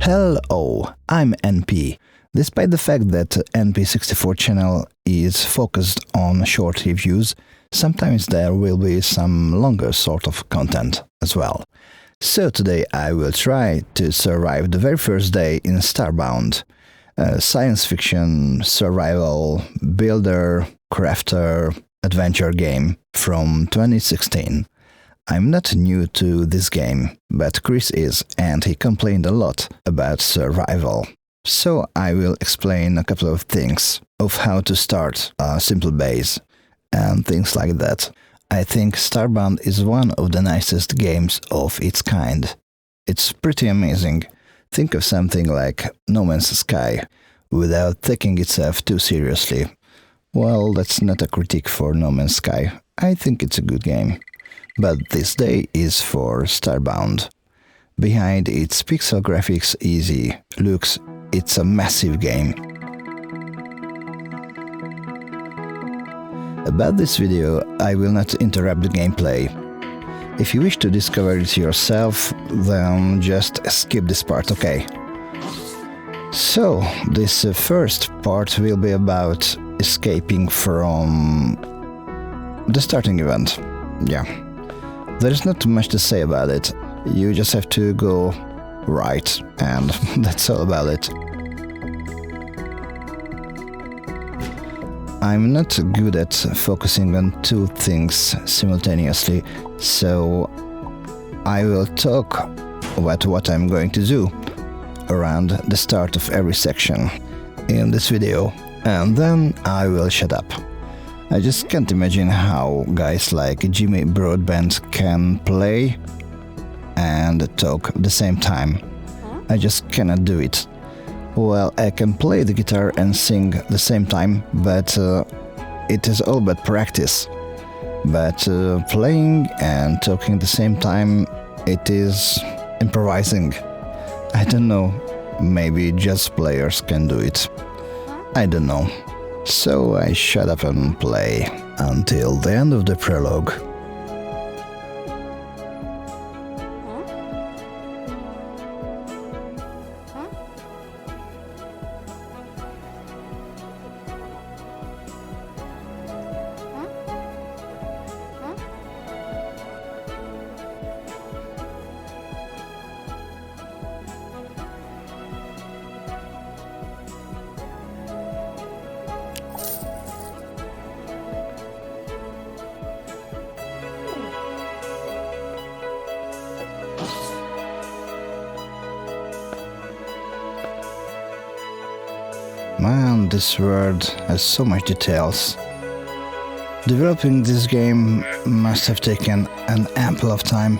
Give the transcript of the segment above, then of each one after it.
Hello, I'm NP. Despite the fact that NP64 channel is focused on short reviews, sometimes there will be some longer sort of content as well. So today I will try to survive the very first day in Starbound, a science fiction survival builder crafter adventure game from 2016. I'm not new to this game, but Chris is, and he complained a lot about survival. So I will explain a couple of things of how to start a simple base and things like that. I think Starbound is one of the nicest games of its kind. It's pretty amazing. Think of something like No Man's Sky without taking itself too seriously. Well, that's not a critique for No Man's Sky. I think it's a good game. But this day is for Starbound. Behind its pixel graphics easy looks, it's a massive game. About this video, I will not interrupt the gameplay. If you wish to discover it yourself, then just skip this part, okay? So, this first part will be about escaping from the starting event. Yeah. There's not too much to say about it. You just have to go right, and that's all about it. I'm not good at focusing on two things simultaneously, so I will talk about what I'm going to do around the start of every section in this video, and then I will shut up. I just can't imagine how guys like Jimmy Broadbent can play and talk at the same time. I just cannot do it. Well, I can play the guitar and sing at the same time, but it is all about practice. But playing and talking at the same time, it is improvising. I don't know, maybe jazz players can do it. I don't know. So I shut up and play until the end of the prologue. Man, this world has so much details. Developing this game must have taken an ample of time.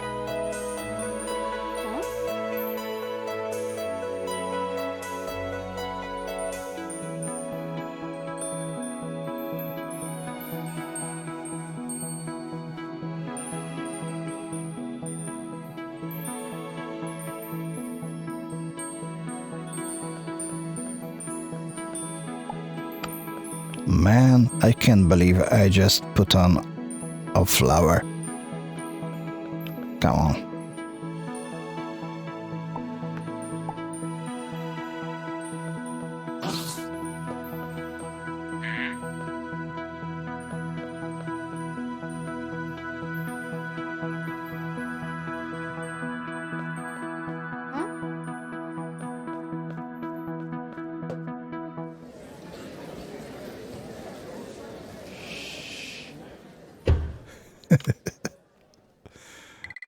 Man, I can't believe I just put on a flower. Come on.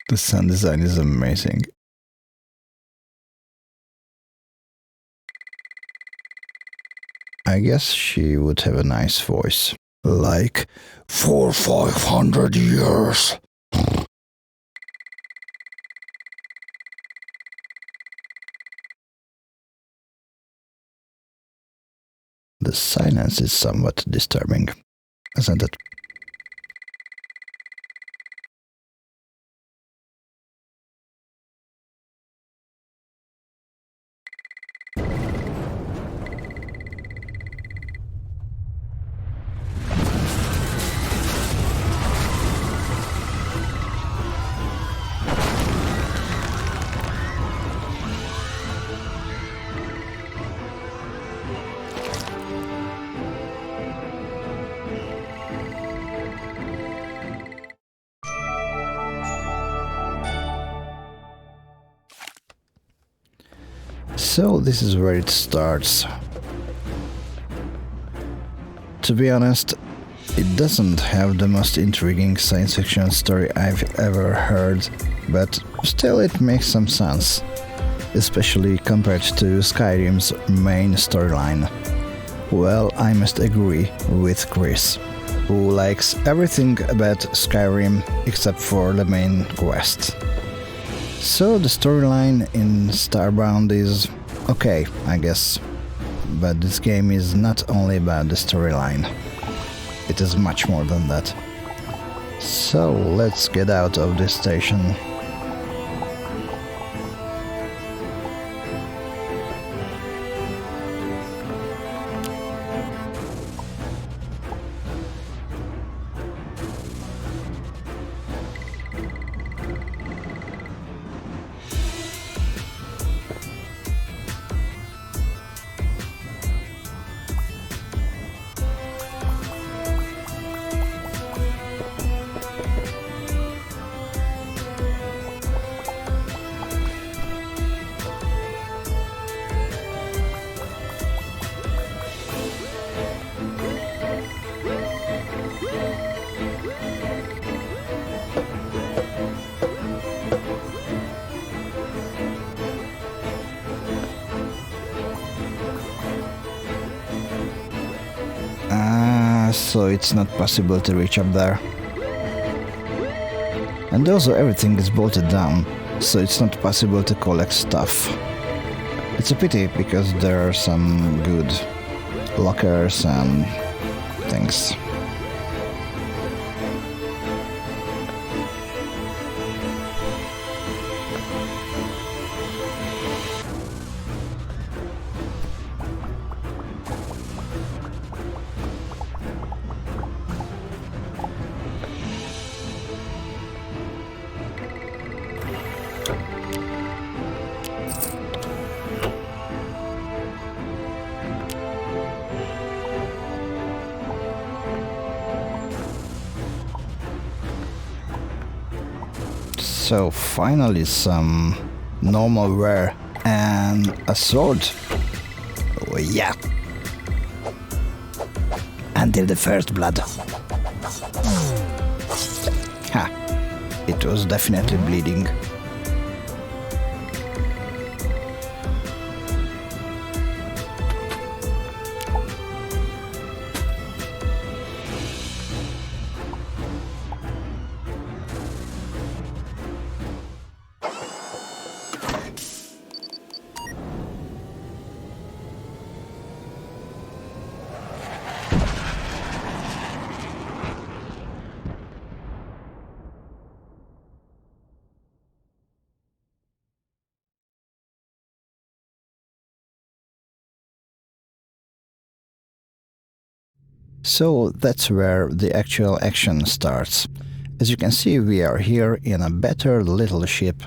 The sound design is amazing. I guess she would have a nice voice. Like, for 500 years. The silence is somewhat disturbing, isn't it? So this is where it starts. To be honest, it doesn't have the most intriguing science fiction story I've ever heard, but still it makes some sense, especially compared to Skyrim's main storyline. Well, I must agree with Chris, who likes everything about Skyrim except for the main quest. So the storyline in Starbound is okay, I guess, but this game is not only about the storyline. It is much more than that. So let's get out of this station. So it's not possible to reach up there. And also everything is bolted down, so it's not possible to collect stuff. It's a pity because there are some good lockers and things. So finally some normal wear and a sword. Oh yeah. Until the first blood. Ha. It was definitely bleeding. So that's where the actual action starts. As you can see, we are here in a battered little ship,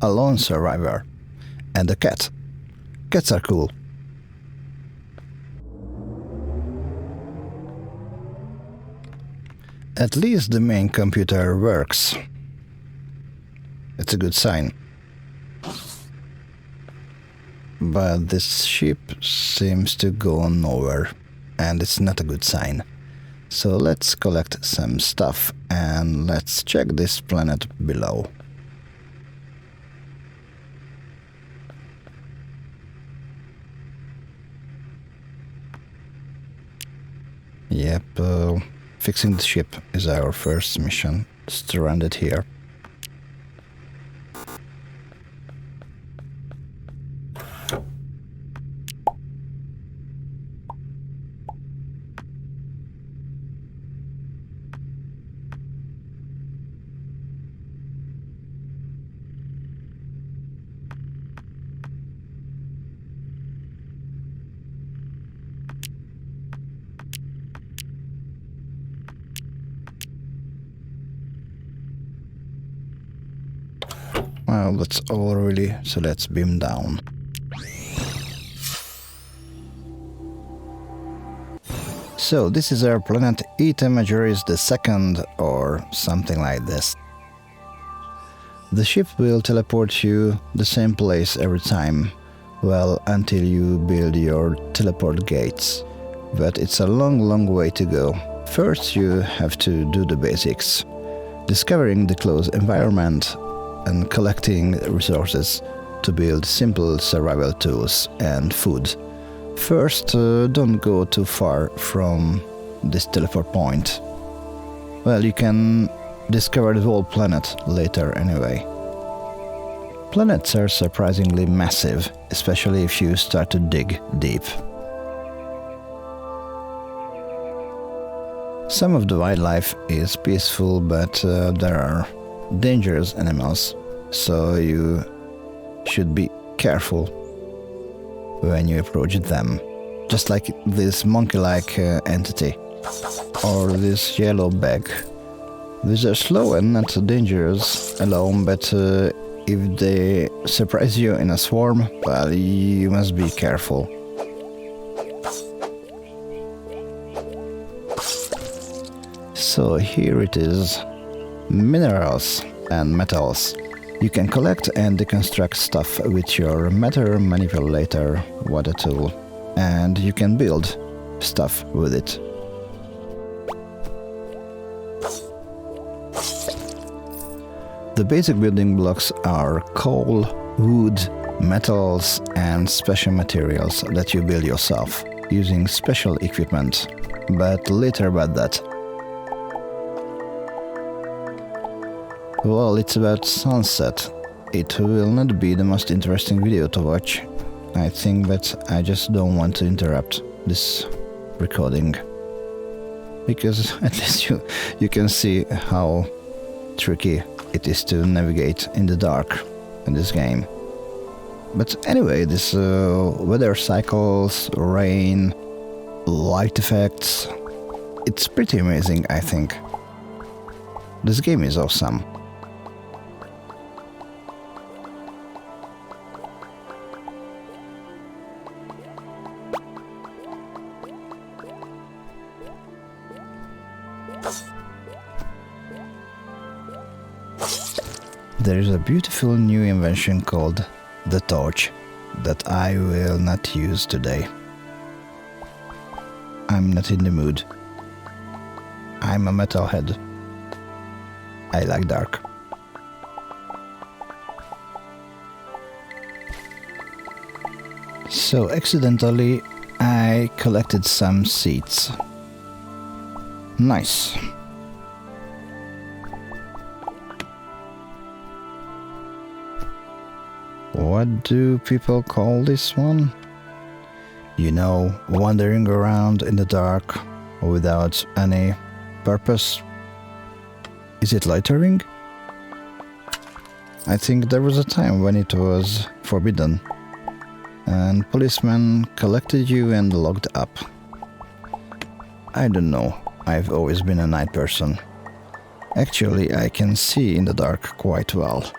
a lone survivor, and a cat. Cats are cool. At least the main computer works. It's a good sign. But this ship seems to go nowhere, and it's not a good sign. So let's collect some stuff and let's check this planet below. Yep, fixing the ship is our first mission, stranded here. Well, that's all really, so let's beam down. So this is our planet Eta Majoris II or something like this. The ship will teleport you the same place every time, Well, until you build your teleport gates. But it's a long way to go. First you have to do the basics. Discovering the close environment and collecting resources to build simple survival tools and food. First, don't go too far from this teleport point. Well, you can discover the whole planet later anyway. Planets are surprisingly massive, especially if you start to dig deep. Some of the wildlife is peaceful, but there are dangerous animals, so you should be careful when you approach them. Just like this monkey-like entity, or this yellow bag. These are slow and not dangerous alone, but if they surprise you in a swarm, well, you must be careful. So here it is. Minerals and metals. You can collect and deconstruct stuff with your matter manipulator water tool, and you can build stuff with it. The basic building blocks are coal, wood, metals, and special materials that you build yourself using special equipment, but later about that. Well, it's about sunset. It will not be the most interesting video to watch, I think, but I just don't want to interrupt this recording. Because at least you can see how tricky it is to navigate in the dark in this game. But anyway, this weather cycles, rain, light effects, it's pretty amazing, I think. This game is awesome. There is a beautiful new invention called the torch that I will not use today. I'm not in the mood. I'm a metalhead. I like dark. So accidentally I collected some seeds. Nice. What do people call this one? You know, wandering around in the dark without any purpose. Is it loitering? I think there was a time when it was forbidden, and policemen collected you and locked up. I don't know, I've always been a night person. Actually, I can see in the dark quite well.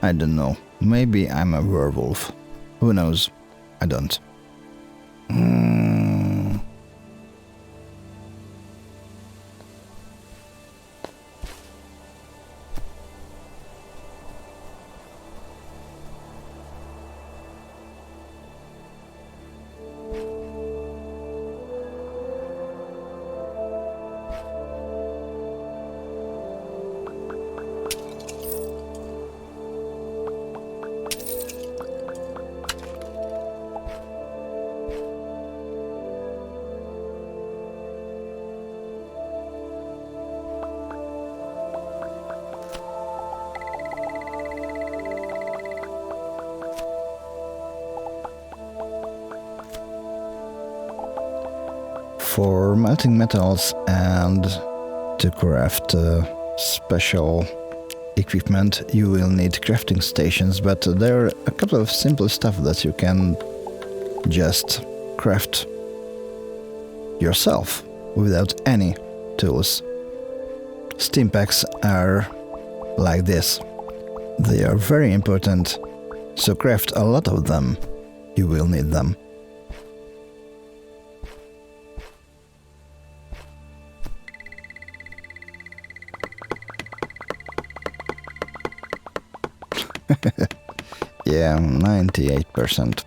I don't know. Maybe I'm a werewolf. Who knows? I don't. For melting metals and to craft special equipment, you will need crafting stations, but there are a couple of simple stuff that you can just craft yourself without any tools. Steam packs are like this. They are very important, so craft a lot of them. You will need them. Yeah, 98%.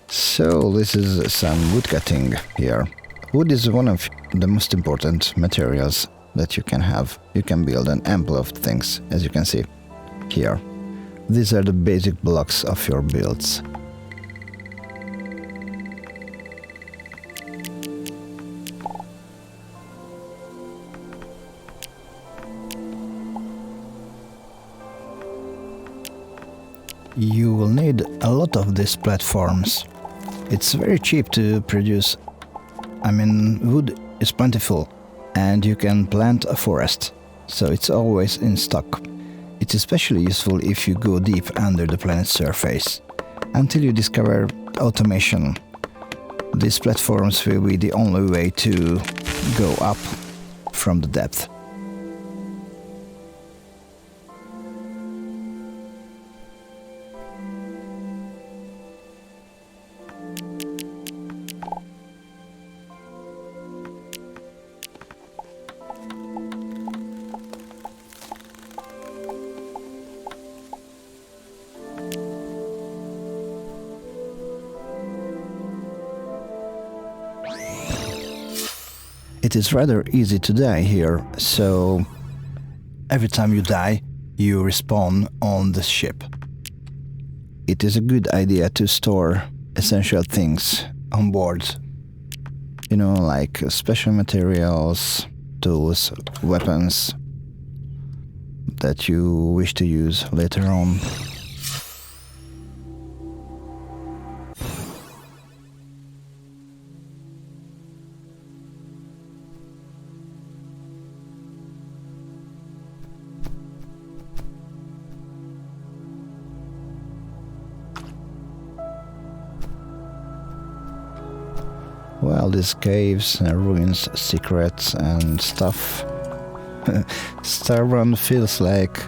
So this is some wood cutting here. Wood is one of the most important materials that you can have. You can build an ample of things, as you can see here. These are the basic blocks of your builds. You will need a lot of these platforms. It's very cheap to produce. I mean, wood is plentiful and you can plant a forest, so it's always in stock. It's especially useful if you go deep under the planet's surface, until you discover automation. These platforms will be the only way to go up from the depth. It is rather easy to die here, so every time you die, you respawn on the ship. It is a good idea to store essential things on board. You know, like special materials, tools, weapons that you wish to use later on. Well, these caves, ruins, secrets and stuff. Starbound feels like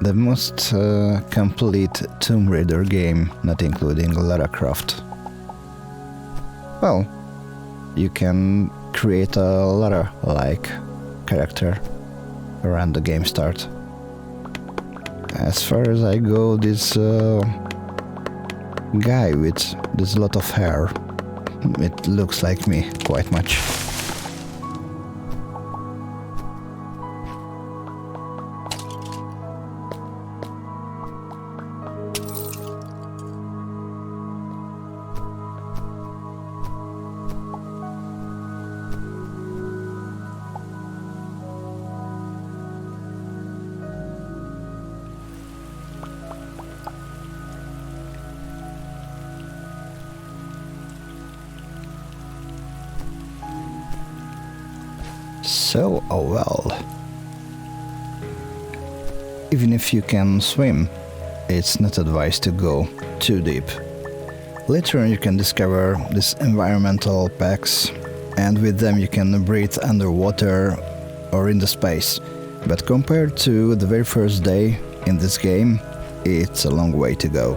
the most complete Tomb Raider game, not including Lara Croft. Well, you can create a Lara-like character around the game start. As far as I go, this guy with this lot of hair, it looks like me quite much. So, oh well. Even if you can swim, it's not advised to go too deep. Later on you can discover these environmental packs, and with them you can breathe underwater or in the space. But compared to the very first day in this game, it's a long way to go.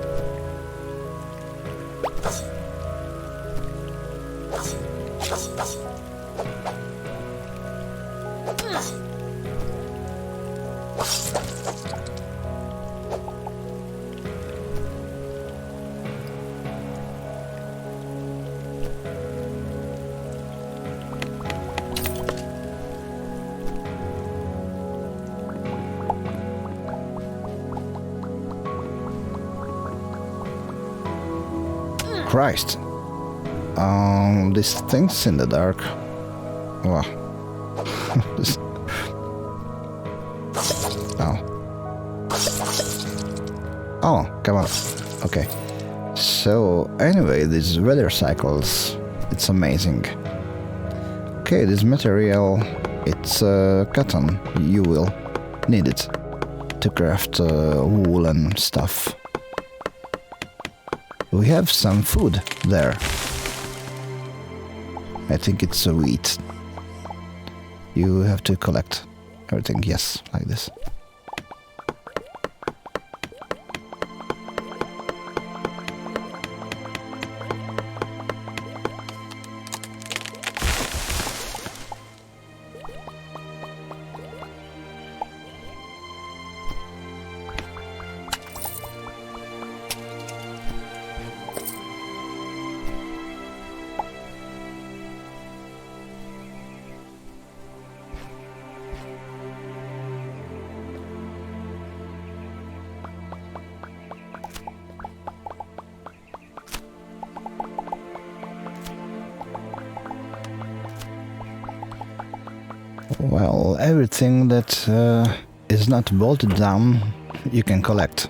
Christ. These things in the dark. Wow. This... Oh. Oh, come on. Okay. So, anyway, these weather cycles, it's amazing. Okay, this material, it's cotton. You will need it to craft wool and stuff. We have some food there. I think it's wheat. You have to collect everything, yes, like this. everything that is not bolted down you can collect,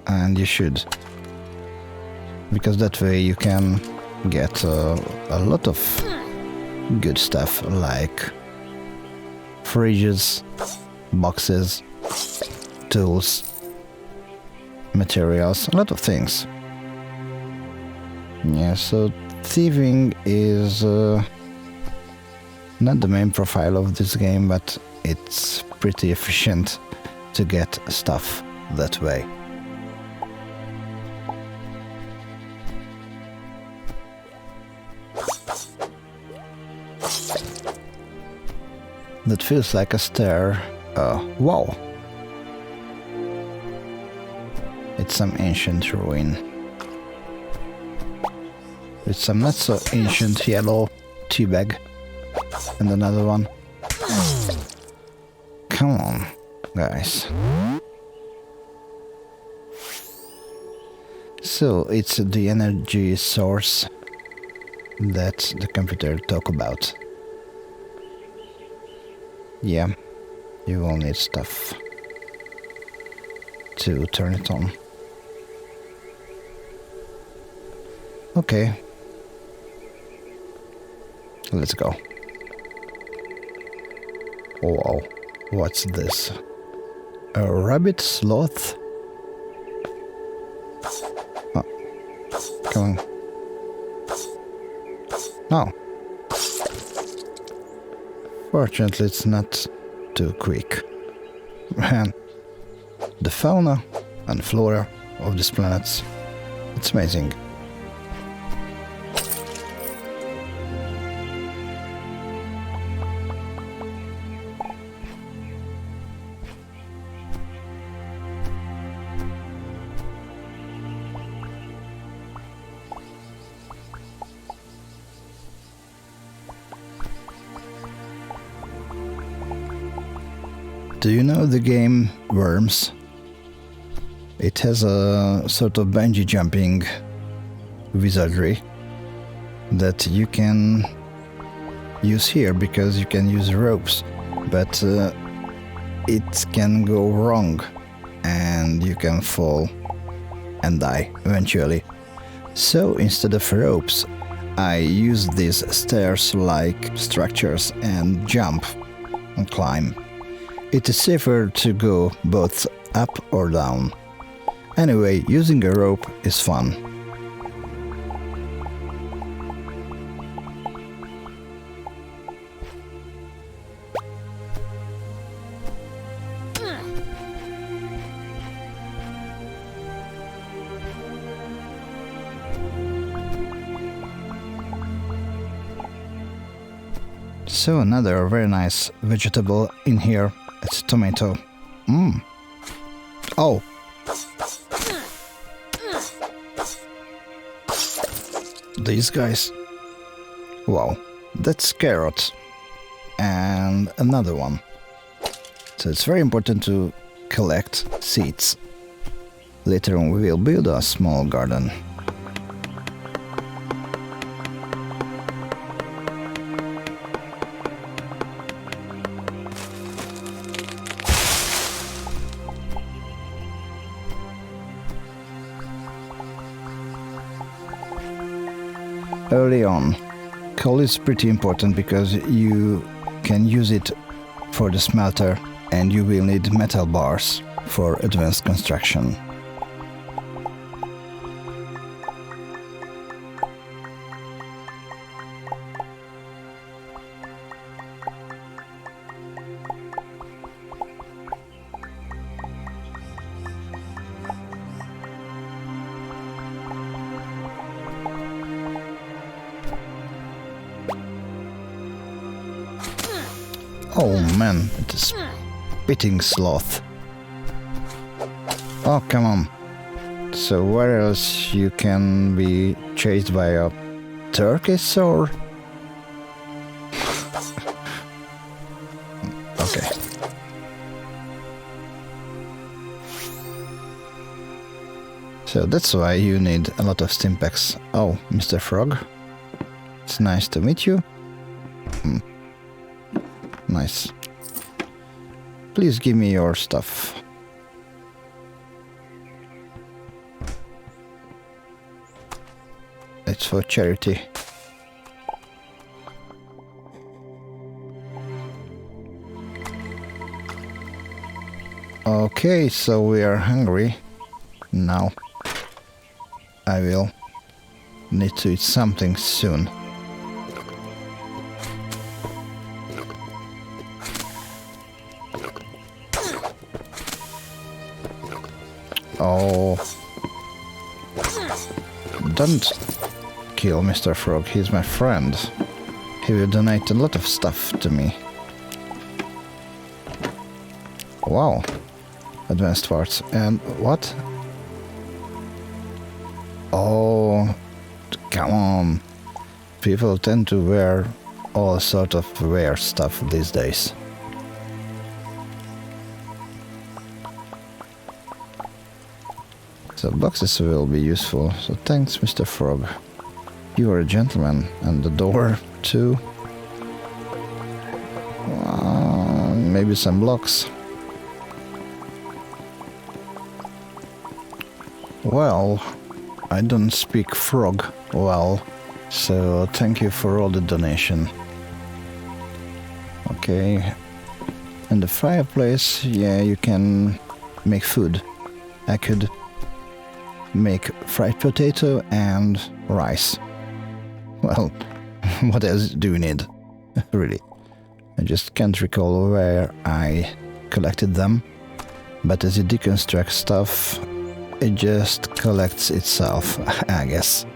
and you should, because that way you can get a lot of good stuff like fridges, boxes, tools, materials, a lot of things. Yeah, so thieving is not the main profile of this game, but it's pretty efficient to get stuff that way. That feels like a stair. Wow! It's some ancient ruin. With some not so ancient yellow tea bag. And another one. Come on, guys. So it's the energy source that the computer talk about. Yeah, you will need stuff to turn it on. Okay. Let's go. Oh wow, what's this? A rabbit sloth? Oh, come on. No. Fortunately, it's not too quick. Man, the fauna and flora of these planets, it's amazing. Do you know the game Worms? It has a sort of bungee jumping wizardry that you can use here, because you can use ropes, but it can go wrong and you can fall and die eventually. So instead of ropes, I use these stairs-like structures and jump and climb. It is safer to go both up or down. Anyway, using a rope is fun. So another very nice vegetable in here. It's tomato. Oh. These guys. Wow. That's carrot. And another one. So it's very important to collect seeds. Later on we will build a small garden. Early on, coal is pretty important because you can use it for the smelter and you will need metal bars for advanced construction. Oh man, it is spitting sloth. Oh, come on. So where else you can be chased by a turkey or? Okay. So that's why you need a lot of stimpaks. Oh, Mr. Frog. It's nice to meet you. Nice. Please give me your stuff. It's for charity. Okay, so we are hungry. Now I will need to eat something soon. Oh, don't kill Mr. Frog, he's my friend. He will donate a lot of stuff to me. Wow, advanced parts. And what? Oh, come on. People tend to wear all sort of weird stuff these days. So boxes will be useful, so thanks Mr. Frog. You are a gentleman, and the door too. Maybe some blocks. Well, I don't speak frog well, so thank you for all the donation. Okay, and the fireplace, yeah, you can make food. I could make fried potato and rice. Well, what else do you need? Really. I just can't recall where I collected them. But as you deconstruct stuff, it just collects itself, I guess.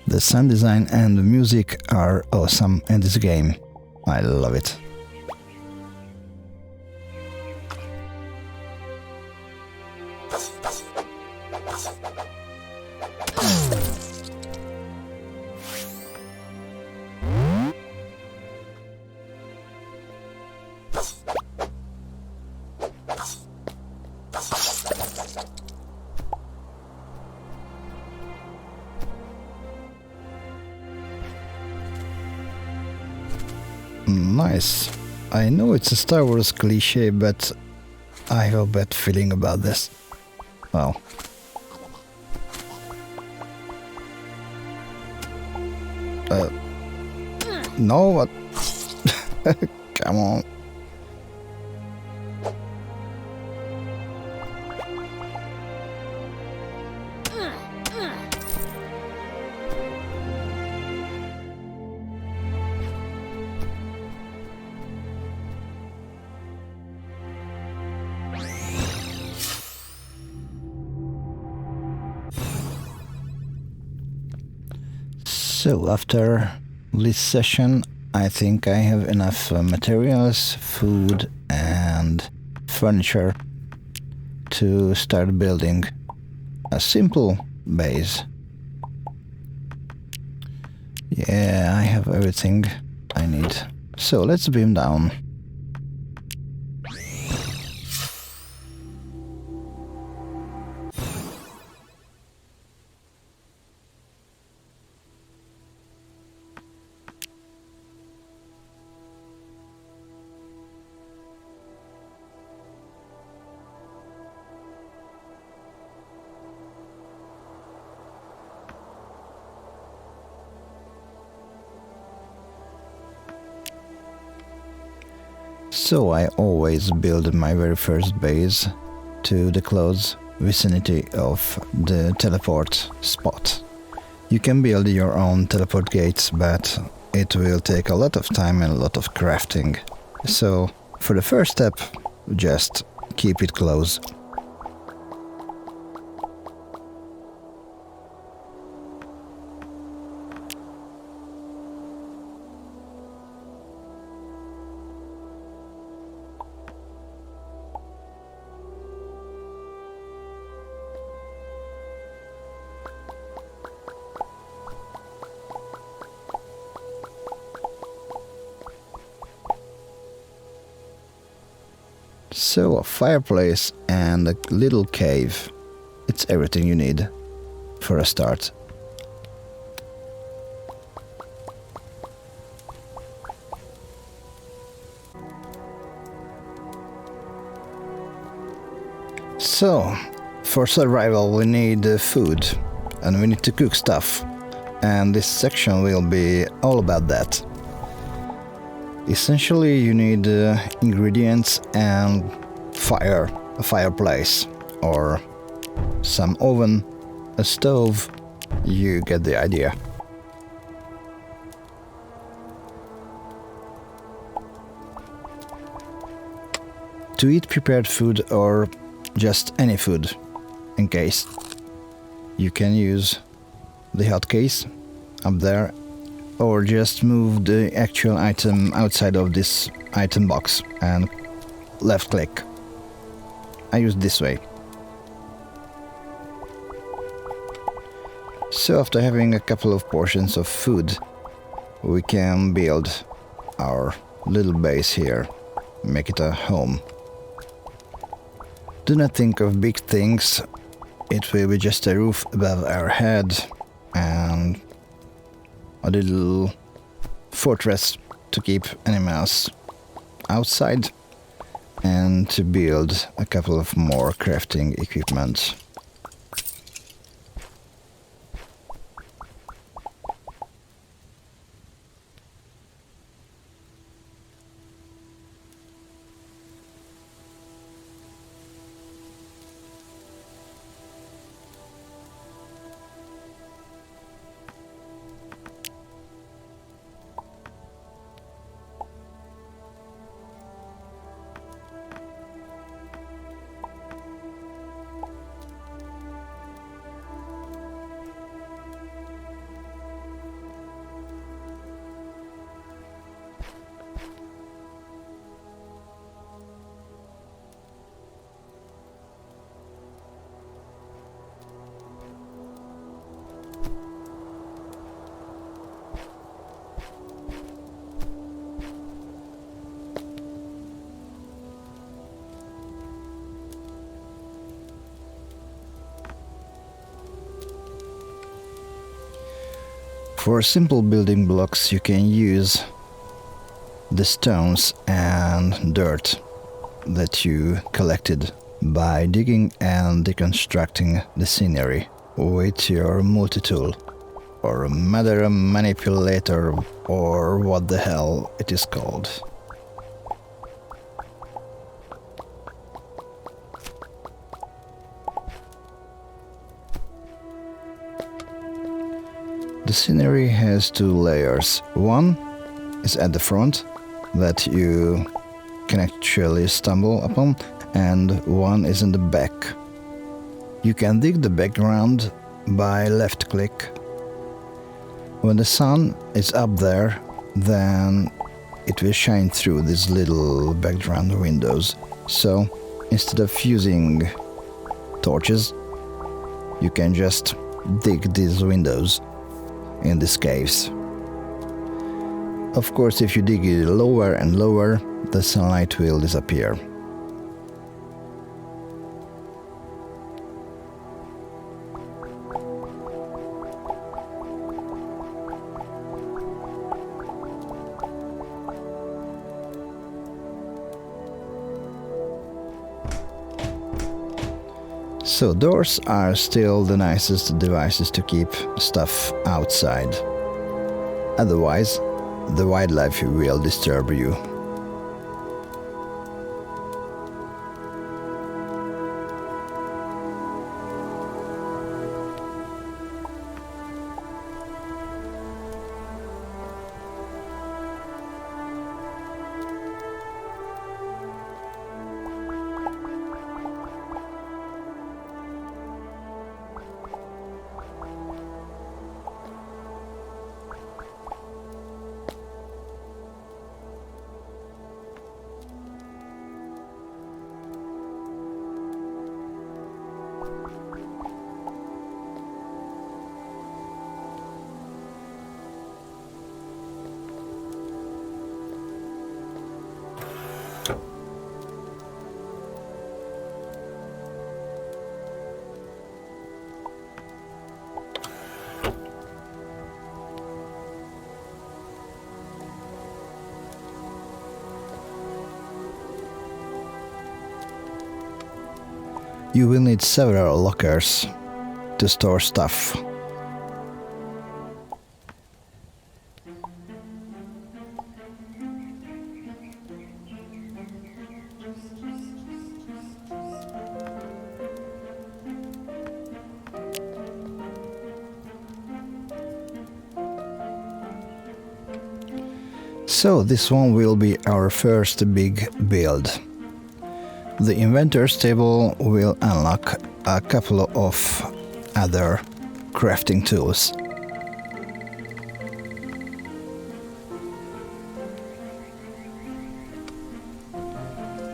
The sound design and the music are awesome in this game. I love it. Nice. I know it's a Star Wars cliché, but I have a bad feeling about this. Well. No, what? Come on. So after this session, I think I have enough materials, food and furniture to start building a simple base. Yeah, I have everything I need. So let's beam down. So I always build my very first base to the close vicinity of the teleport spot. You can build your own teleport gates, but it will take a lot of time and a lot of crafting. So for the first step, just keep it close. So a fireplace and a little cave. It's everything you need for a start. So, for survival we need food, and we need to cook stuff, and this section will be all about that. Essentially you need ingredients and fire, a fireplace, or some oven, a stove, you get the idea. To eat prepared food or just any food, in case, you can use the hot case up there, or just move the actual item outside of this item box and left click. I use this way. So after having a couple of portions of food, we can build our little base here, make it a home. Do not think of big things, it will be just a roof above our head and a little fortress to keep animals outside and to build a couple of more crafting equipment. For simple building blocks you can use the stones and dirt that you collected by digging and deconstructing the scenery with your multi-tool, or matter manipulator, or what the hell it is called. The scenery has two layers. One is at the front that you can actually stumble upon, and one is in the back. You can dig the background by left click. When the sun is up there, then it will shine through these little background windows. So instead of using torches, you can just dig these windows in these caves. Of course, if you dig it lower and lower, the sunlight will disappear. So doors are still the nicest devices to keep stuff outside. Otherwise, the wildlife will disturb you. You will need several lockers to store stuff. So this one will be our first big build. The inventor's table will unlock a couple of other crafting tools.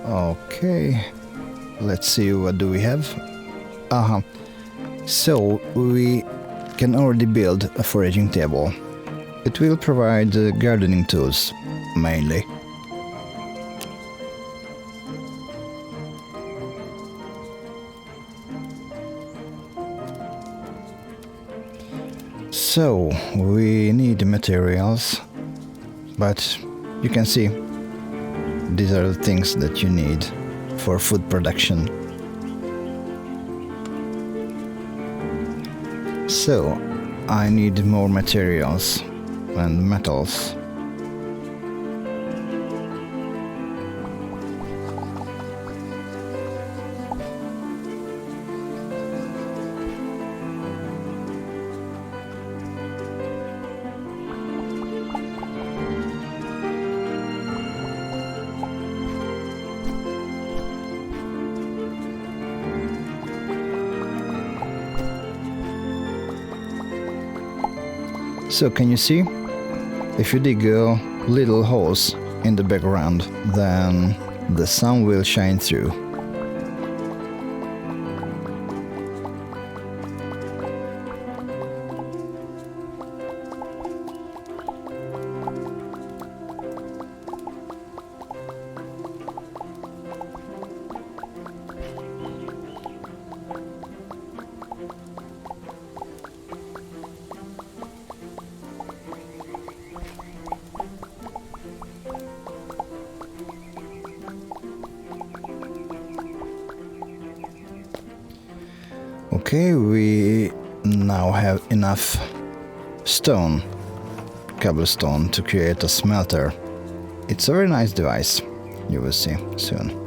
Okay, let's see, what do we have? So we can already build a foraging table. It will provide gardening tools, mainly. So, we need materials, but you can see these are the things that you need for food production. So, I need more materials and metals. So can you see? If you dig little holes in the background, then the sun will shine through. Okay, we now have enough cobblestone to create a smelter. It's a very nice device, you will see soon.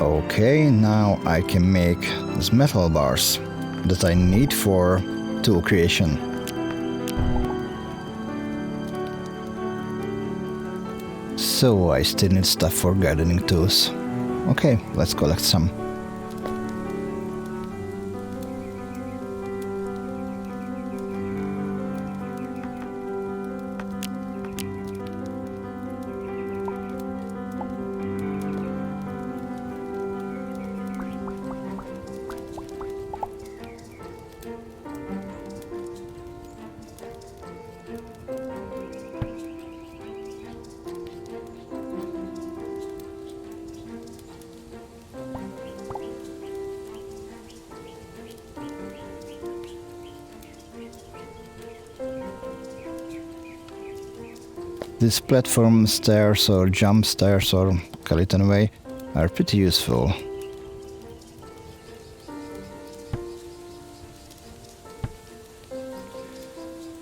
Okay, now I can make these metal bars that I need for tool creation. So I still need stuff for gardening tools. Okay, let's collect some. These platform stairs or jump stairs, or call it anyway, are pretty useful.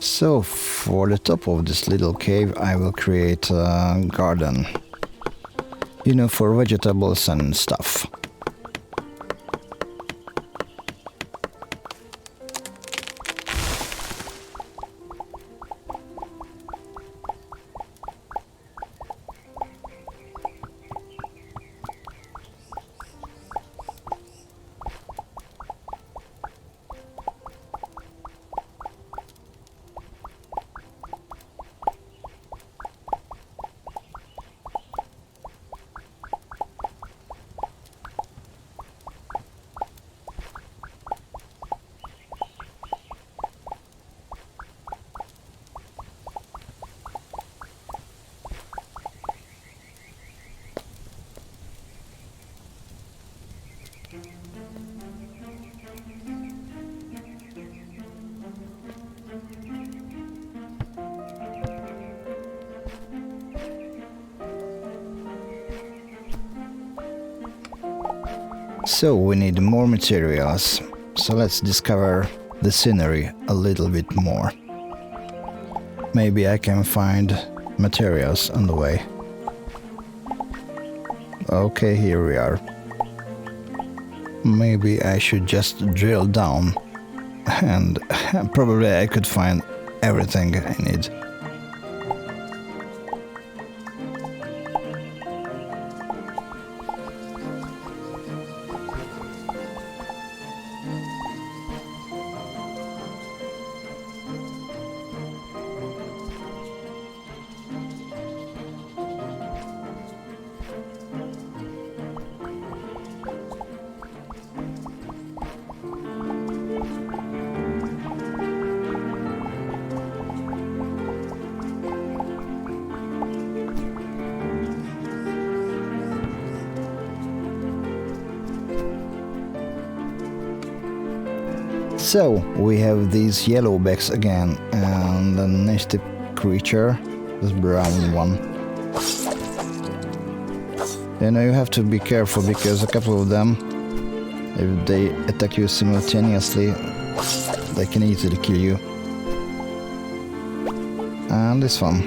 So for the top of this little cave I will create a garden. You know, for vegetables and stuff. So we need more materials, so let's discover the scenery a little bit more. Maybe I can find materials on the way. Okay, here we are. Maybe I should just drill down and probably I could find everything I need. So we have these yellowbacks again and a nasty creature, this brown one. You know, you have to be careful because a couple of them, if they attack you simultaneously, they can easily kill you. And this one,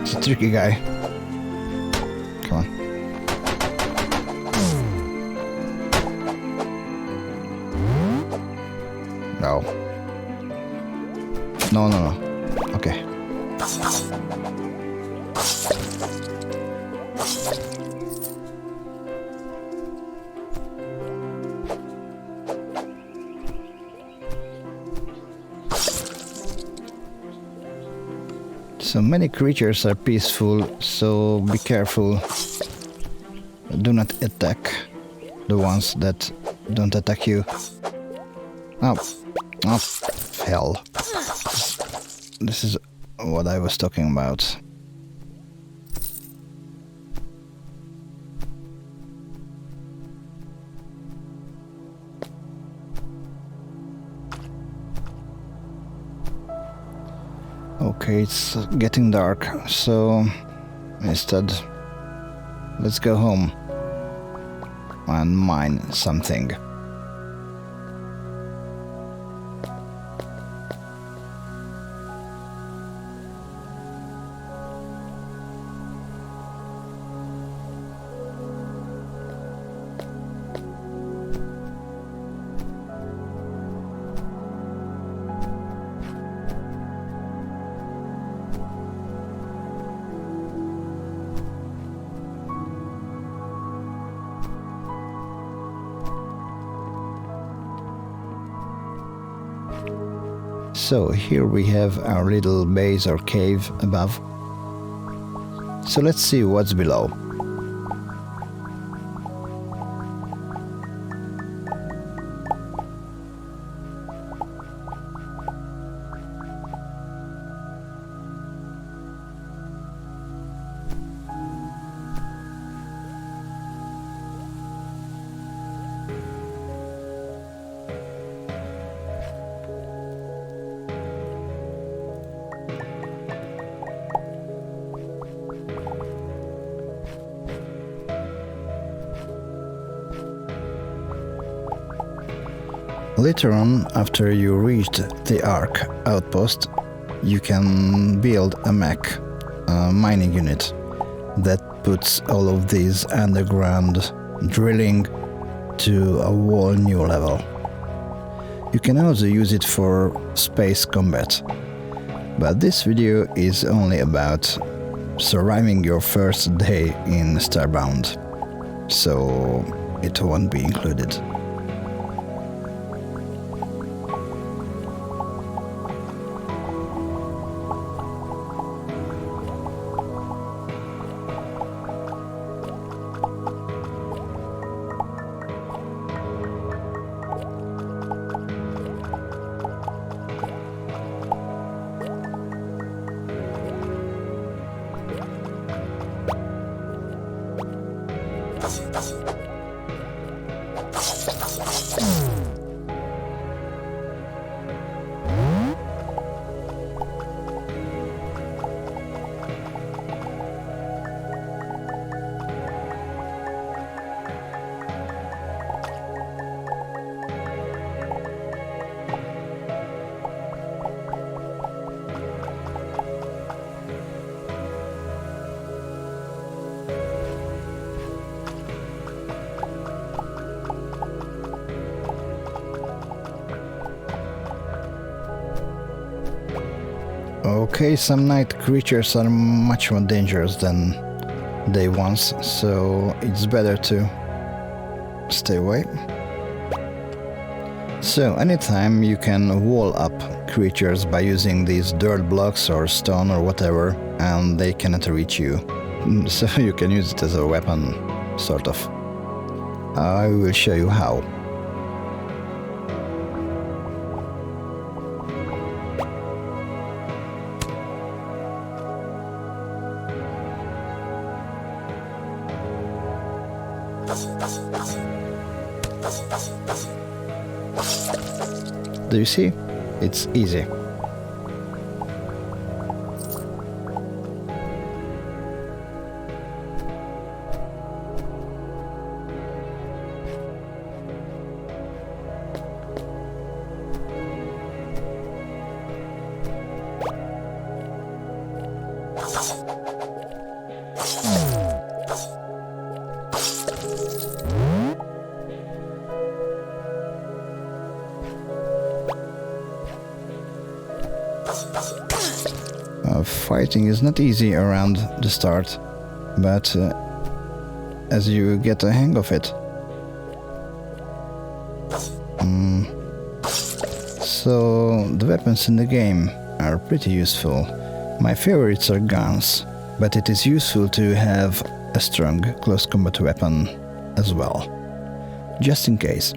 it's a tricky guy. Come on. No. No. Okay. So many creatures are peaceful, so be careful. Do not attack the ones that don't attack you. Oh, hell. This is what I was talking about. Okay, it's getting dark, so instead, let's go home and mine something. So here we have our little base or cave above. So let's see what's below. Later on, after you reached the Ark outpost, you can build a mech, a mining unit, that puts all of these underground drilling to a whole new level. You can also use it for space combat, but this video is only about surviving your first day in Starbound, so it won't be included. Okay, some night creatures are much more dangerous than day ones, so it's better to stay away. So anytime you can wall up creatures by using these dirt blocks or stone or whatever, and they cannot reach you. So you can use it as a weapon, sort of. I will show you how. Do you see? It's easy. Fighting is not easy around the start, but as you get the hang of it. So the weapons in the game are pretty useful. My favorites are guns, but it is useful to have a strong close combat weapon as well, just in case.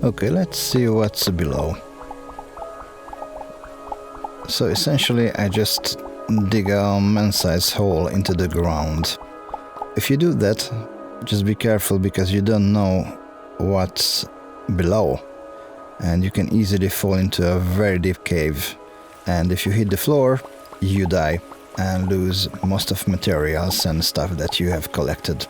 Okay, let's see what's below. So essentially I just dig a man-sized hole into the ground. If you do that, just be careful because you don't know what's below, and you can easily fall into a very deep cave, and if you hit the floor, you die and lose most of materials and stuff that you have collected.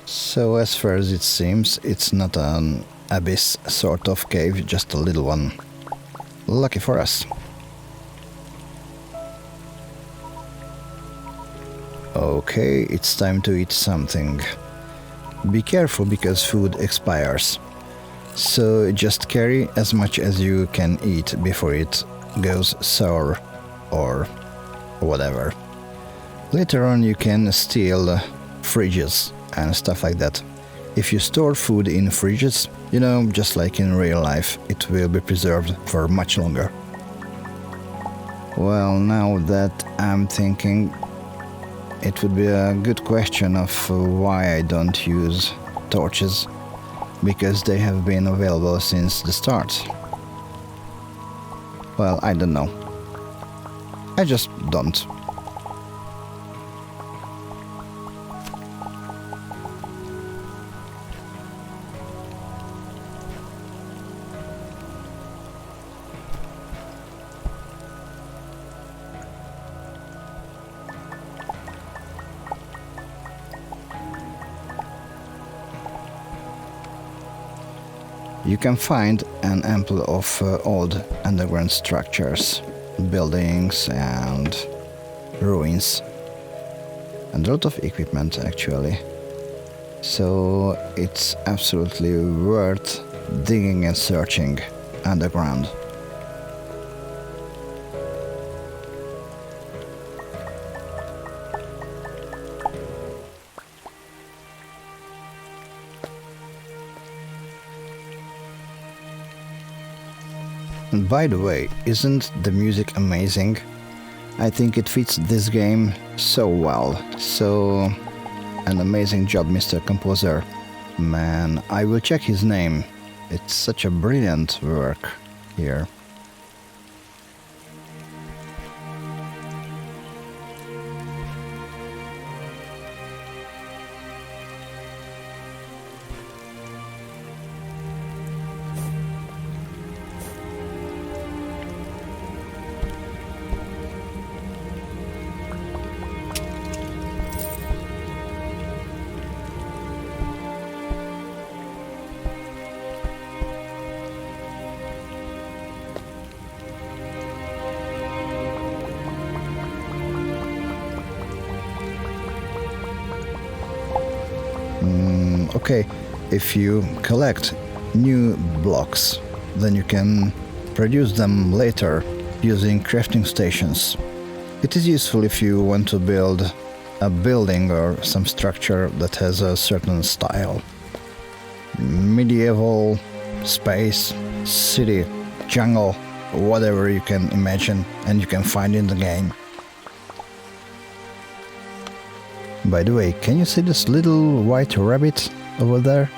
So as far as it seems, it's not an abyss sort of cave, just a little one. Lucky for us. Okay, it's time to eat something. Be careful because food expires. So just carry as much as you can eat before it goes sour or whatever. Later on you can steal fridges and stuff like that. If you store food in fridges, just like in real life, it will be preserved for much longer. Well, now that I'm thinking, it would be a good question of why I don't use torches, because they have been available since the start. Well, I don't know. I just don't. You can find an ample of old underground structures, buildings and ruins, and a lot of equipment actually. So it's absolutely worth digging and searching underground. And by the way, isn't the music amazing? I think it fits this game so well. So, an amazing job, Mr. Composer. Man, I will check his name. It's such a brilliant work here. Okay, if you collect new blocks, then you can produce them later using crafting stations. It is useful if you want to build a building or some structure that has a certain style. Medieval, space, city, jungle, whatever you can imagine and you can find in the game. By the way, can you see this little white rabbit over there?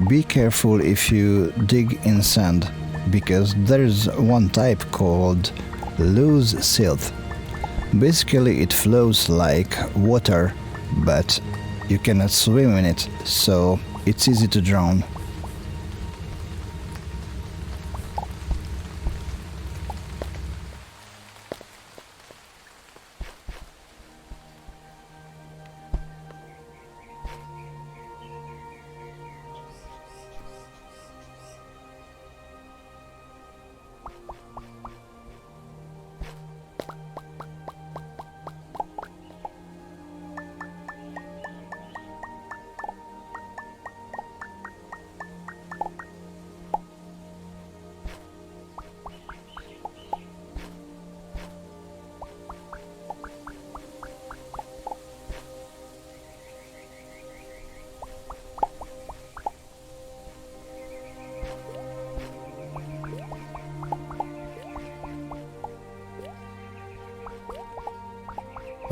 Be careful if you dig in sand, because there is one type called loose silt. Basically it flows like water, but you cannot swim in it, so it's easy to drown.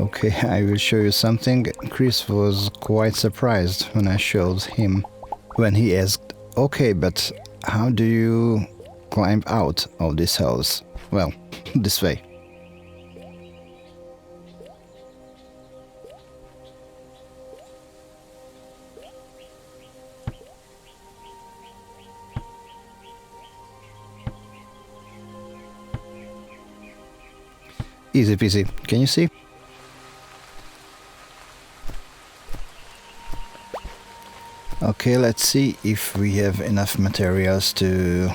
Okay, I will show you something. Chris was quite surprised when I showed him, when he asked, okay, but how do you climb out of this house? Well, this way. Easy peasy. Can you see? Okay, let's see if we have enough materials to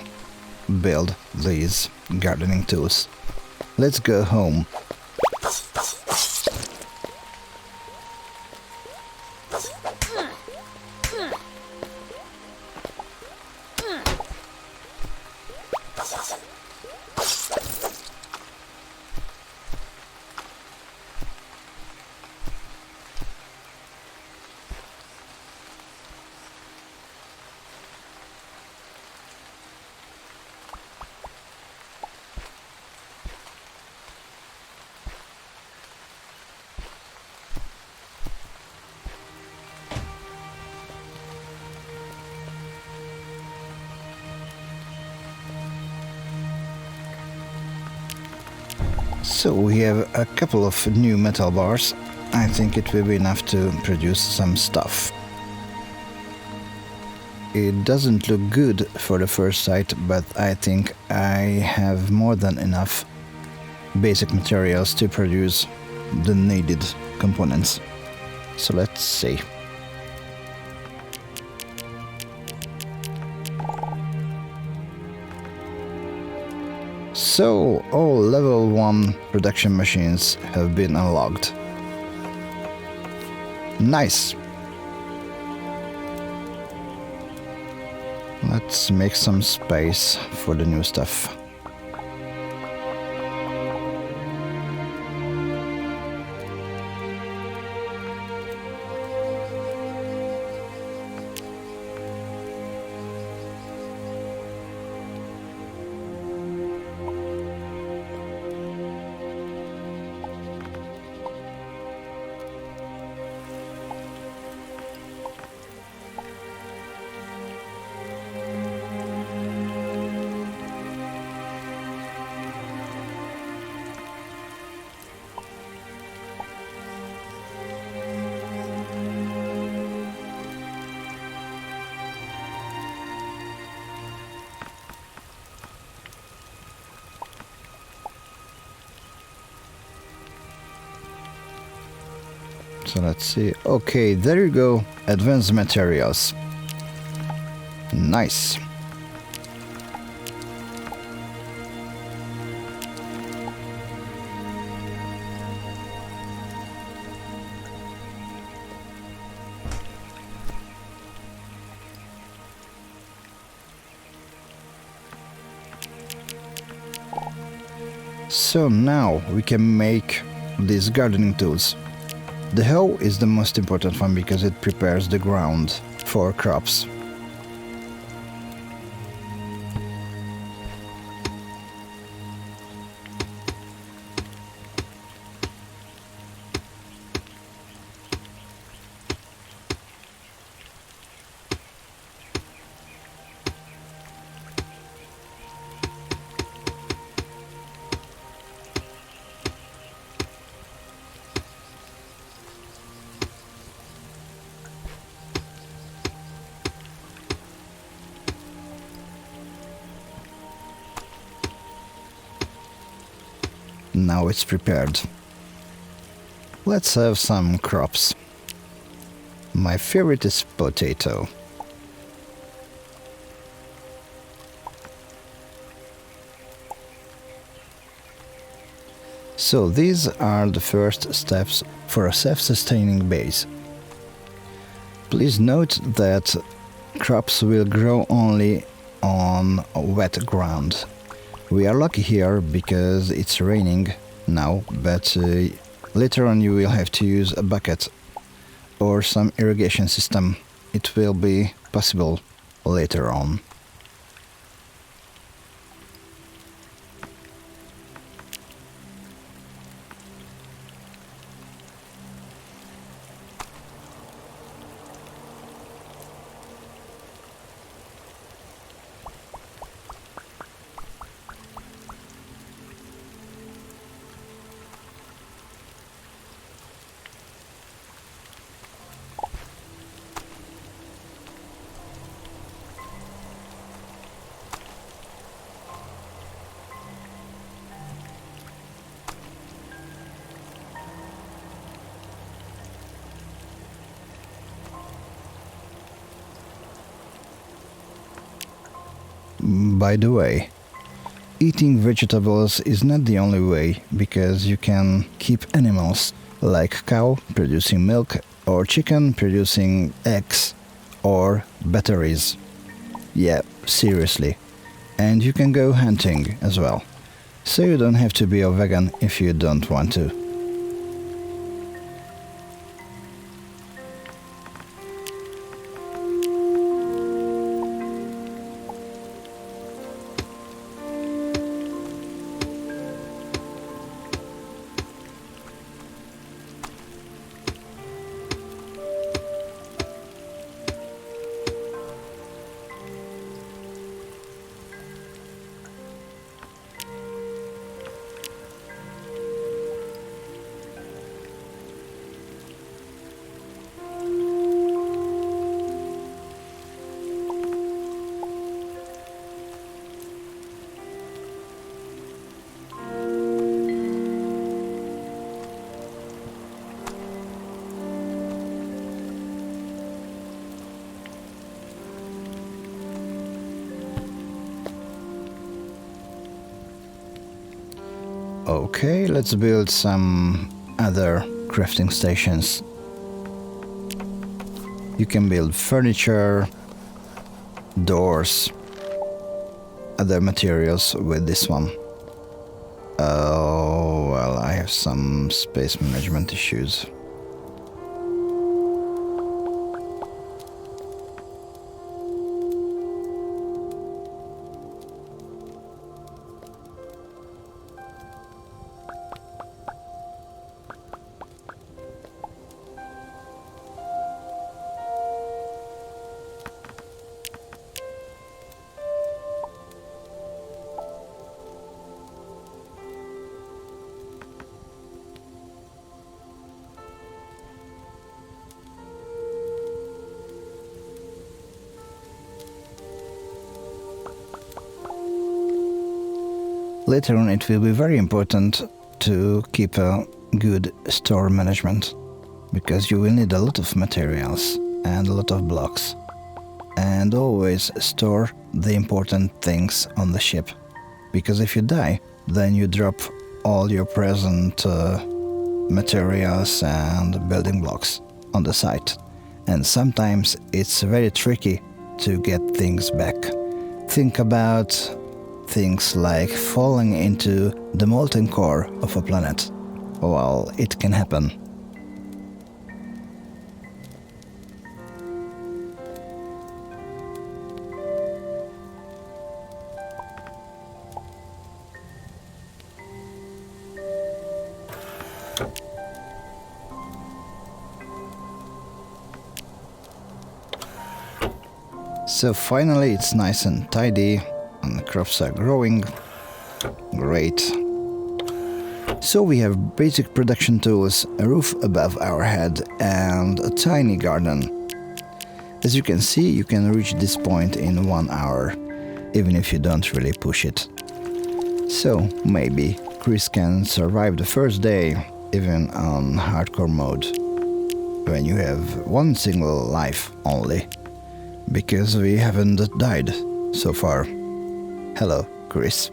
build these gardening tools. Let's go home. So we have a couple of new metal bars. I think it will be enough to produce some stuff. It doesn't look good for the first sight, but I think I have more than enough basic materials to produce the needed components. So let's see. So, all level 1 production machines have been unlocked. Nice! Let's make some space for the new stuff. So let's see. Okay, there you go. Advanced materials. Nice. So now we can make these gardening tools. The hoe is the most important one because it prepares the ground for crops. Now it's prepared. Let's have some crops. My favorite is potato. So these are the first steps for a self-sustaining base. Please note that crops will grow only on wet ground. We are lucky here because it's raining now, but later on you will have to use a bucket or some irrigation system. It will be possible later on. By the way, eating vegetables is not the only way, because you can keep animals like cow producing milk or chicken producing eggs or batteries. Yeah, seriously. And you can go hunting as well. So you don't have to be a vegan if you don't want to. Okay, let's build some other crafting stations. You can build furniture, doors, other materials with this one. Oh, well, I have some space management issues. Later on it will be very important to keep a good store management, because you will need a lot of materials and a lot of blocks. And always store the important things on the ship, because if you die, then you drop all your present materials and building blocks on the site. And sometimes it's very tricky to get things back. Think about things like falling into the molten core of a planet. Well, it can happen. So finally it's nice and tidy, and the crops are growing. Great. So we have basic production tools, a roof above our head, and a tiny garden. As you can see, you can reach this point in 1 hour, even if you don't really push it. So maybe Chris can survive the first day, even on hardcore mode, when you have one single life only. Because we haven't died so far. Hello, Chris.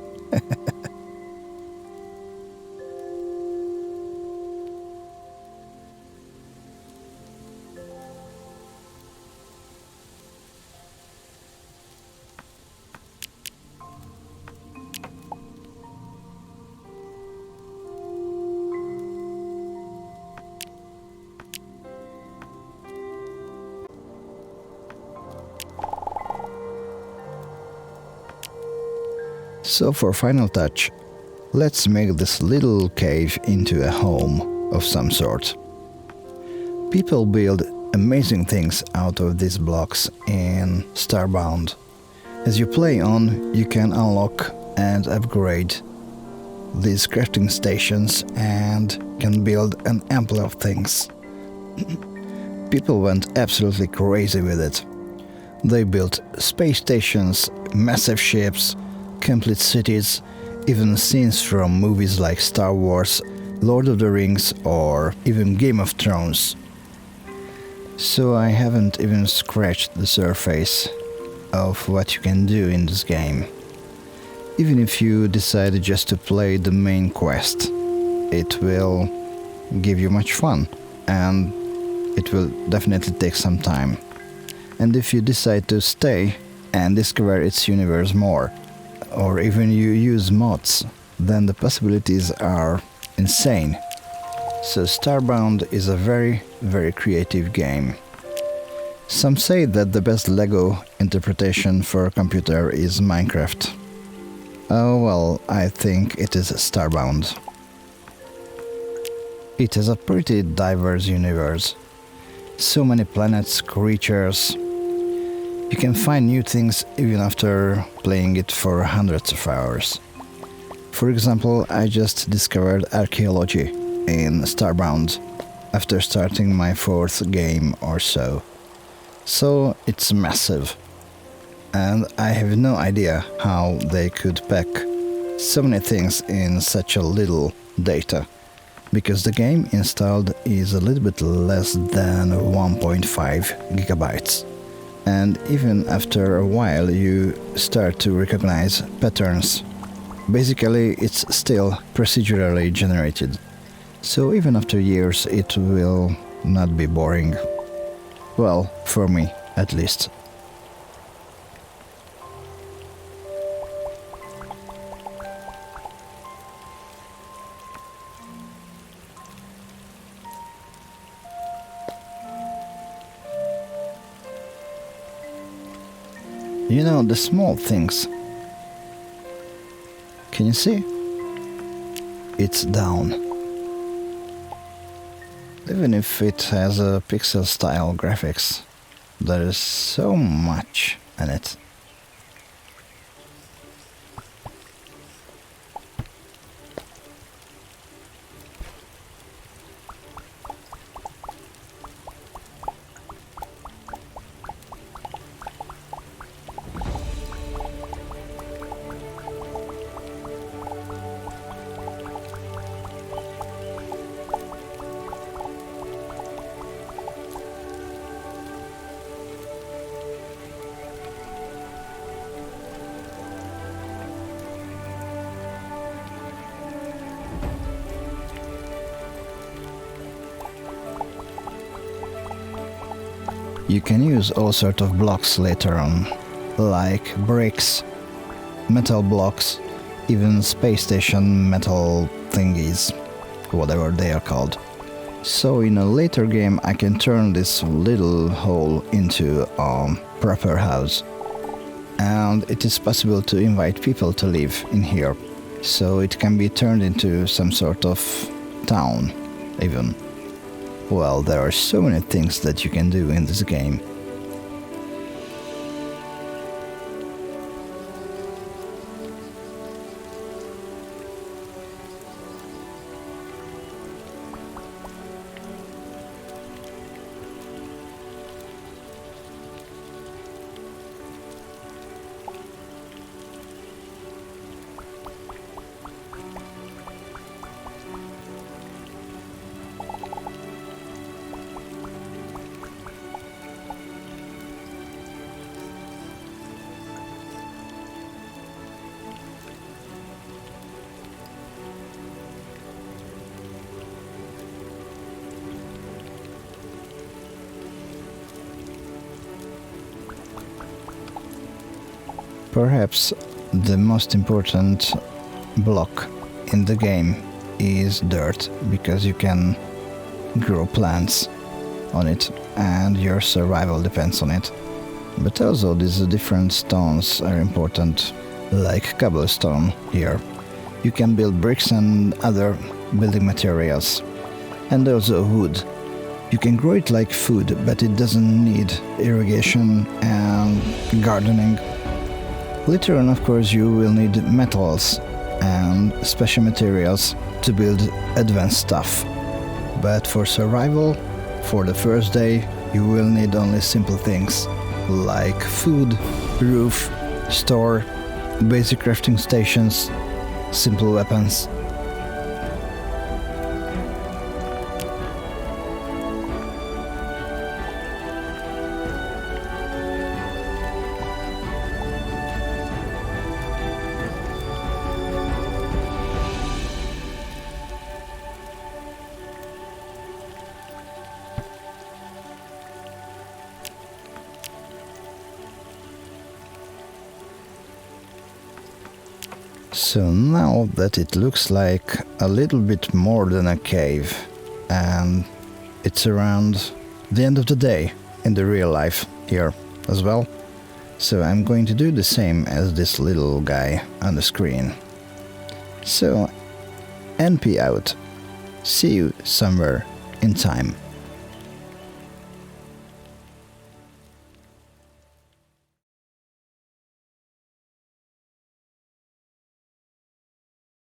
So for final touch, let's make this little cave into a home of some sort. People build amazing things out of these blocks in Starbound. As you play on, you can unlock and upgrade these crafting stations and can build an ample of things. People went absolutely crazy with it. They built space stations, massive ships, complete cities, even scenes from movies like Star Wars, Lord of the Rings, or even Game of Thrones. So I haven't even scratched the surface of what you can do in this game. Even if you decide just to play the main quest, it will give you much fun, and it will definitely take some time. And if you decide to stay and discover its universe more, or even you use mods, then the possibilities are insane. So Starbound is a very, very creative game. Some say that the best LEGO interpretation for a computer is Minecraft. Oh well, I think it is Starbound. It is a pretty diverse universe. So many planets, creatures. You can find new things even after playing it for hundreds of hours. For example, I just discovered archaeology in Starbound after starting my 4th game or so. So it's massive. And I have no idea how they could pack so many things in such a little data, because the game installed is a little bit less than 1.5 gigabytes. And even after a while you start to recognize patterns. Basically it's still procedurally generated, so even after years it will not be boring. Well, for me, at least. You know, the small things. Can you see? It's down. Even if it has a pixel style graphics, there is so much in it. You can use all sorts of blocks later on, like bricks, metal blocks, even space station metal thingies, whatever they are called. So in a later game I can turn this little hole into a proper house. And it is possible to invite people to live in here, so it can be turned into some sort of town, even. Well, there are so many things that you can do in this game. Perhaps the most important block in the game is dirt, because you can grow plants on it and your survival depends on it. But also these different stones are important, like cobblestone here. You can build bricks and other building materials, and also wood. You can grow it like food, but it doesn't need irrigation and gardening. Later on, of course, you will need metals and special materials to build advanced stuff. But for survival, for the first day, you will need only simple things like food, roof, store, basic crafting stations, simple weapons. So now that it looks like a little bit more than a cave, and it's around the end of the day in the real life here as well, so I'm going to do the same as this little guy on the screen. So NP out. See you somewhere in time.